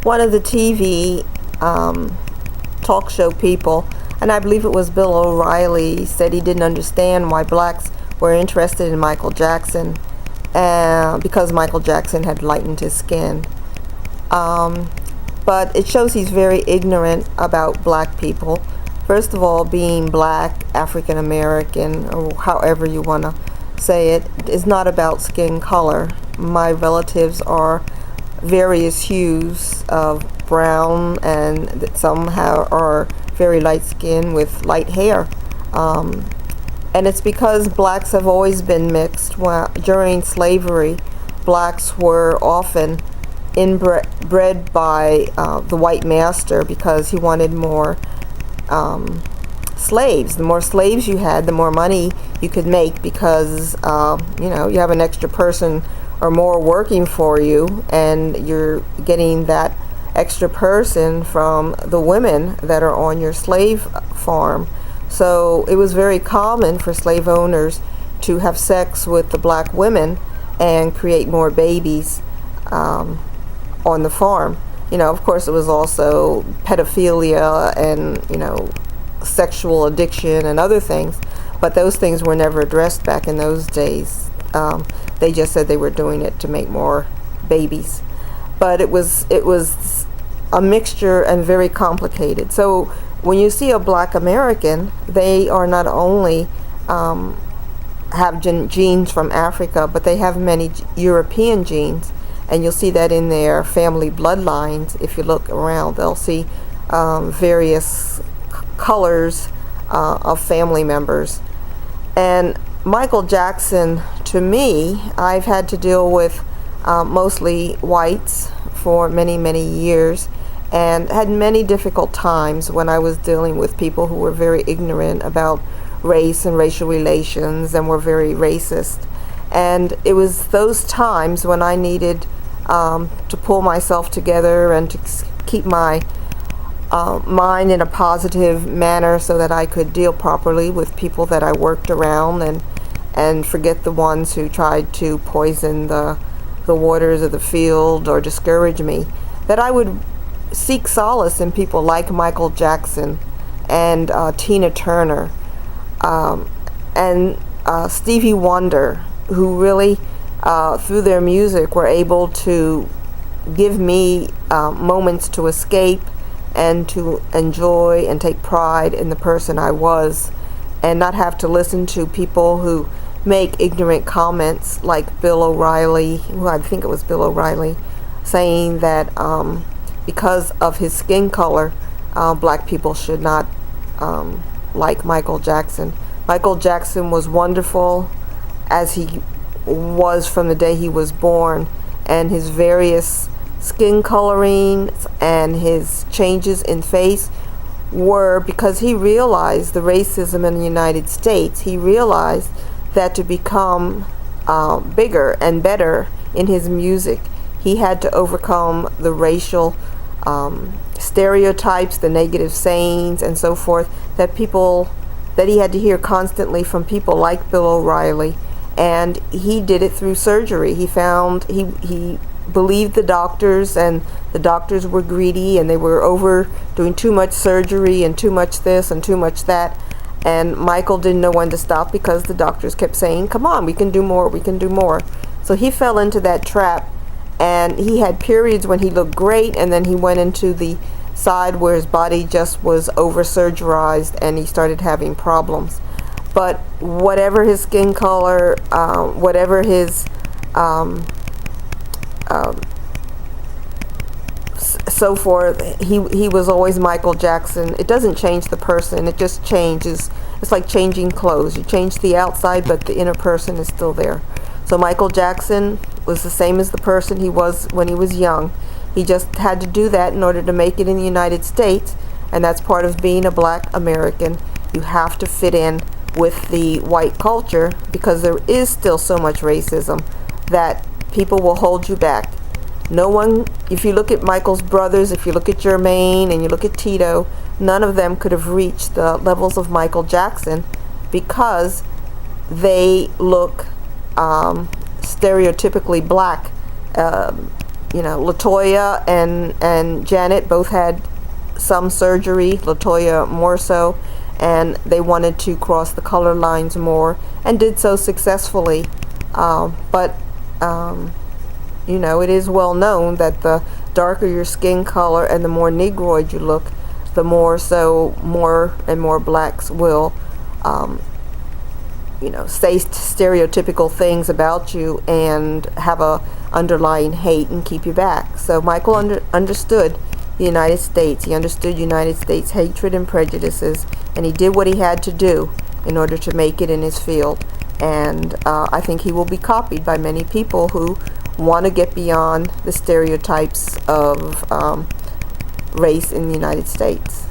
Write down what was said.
one of the TV talk show people, and I believe it was Bill O'Reilly, said he didn't understand why blacks were interested in Michael Jackson because Michael Jackson had lightened his skin. But it shows he's very ignorant about black people. First of all, being black, African American, or however you want to say it, is not about skin color. My relatives are various hues of brown, and some are very light skinned with light hair. And it's because blacks have always been mixed. During slavery, blacks were often inbred by the white master because he wanted more slaves. The more slaves you had, the more money you could make, because you have an extra person or more working for you, and you're getting that extra person from the women that are on your slave farm. So it was very common for slave owners to have sex with the black women and create more babies on the farm. Of course, it was also pedophilia and sexual addiction and other things, but those things were never addressed back in those days. They just said they were doing it to make more babies, but it was a mixture and very complicated. So when you see a black American, they are not only have genes from Africa, but they have many European genes, and you'll see that in their family bloodlines. If you look around, they'll see various colors of family members. And Michael Jackson, to me, I've had to deal with mostly whites for many, many years, and had many difficult times when I was dealing with people who were very ignorant about race and racial relations and were very racist. And it was those times when I needed to pull myself together and to keep my mind in a positive manner so that I could deal properly with people that I worked around, and forget the ones who tried to poison the waters of the field or discourage me, that I would seek solace in people like Michael Jackson and Tina Turner and Stevie Wonder, who really through their music were able to give me moments to escape and to enjoy and take pride in the person I was, and not have to listen to people who make ignorant comments like Bill O'Reilly, who I think it was Bill O'Reilly, saying that because of his skin color, black people should not like Michael Jackson. Michael Jackson was wonderful as he was from the day he was born, and his various skin coloring and his changes in face were because he realized the racism in the United States. He realized that to become bigger and better in his music, he had to overcome the racial stereotypes, the negative sayings, and so forth that he had to hear constantly from people like Bill O'Reilly. And he did it through surgery. He believed the doctors, and the doctors were greedy, and they were doing too much surgery and too much this and too much that. And Michael didn't know when to stop because the doctors kept saying, come on, we can do more, we can do more. So he fell into that trap, and he had periods when he looked great, and then he went into the side where his body just was over surgerized, and he started having problems. But whatever his skin color, whatever his so forth, he was always Michael Jackson. It doesn't change the person, it just changes. It's like changing clothes. You change the outside, but the inner person is still there. So Michael Jackson was the same as the person he was when he was young. He just had to do that in order to make it in the United States, and that's part of being a black American. You have to fit in with the white culture because there is still so much racism that people will hold you back. No one, if you look at Michael's brothers, if you look at Jermaine and you look at Tito, none of them could have reached the levels of Michael Jackson because they look stereotypically black. LaToya and Janet both had some surgery, LaToya more so, and they wanted to cross the color lines more and did so successfully. But it is well known that the darker your skin color and the more negroid you look, the more and more blacks will say stereotypical things about you and have a underlying hate and keep you back. So Michael understood the United States. He understood United States hatred and prejudices, and he did what he had to do in order to make it in his field. And I think he will be copied by many people who want to get beyond the stereotypes of race in the United States.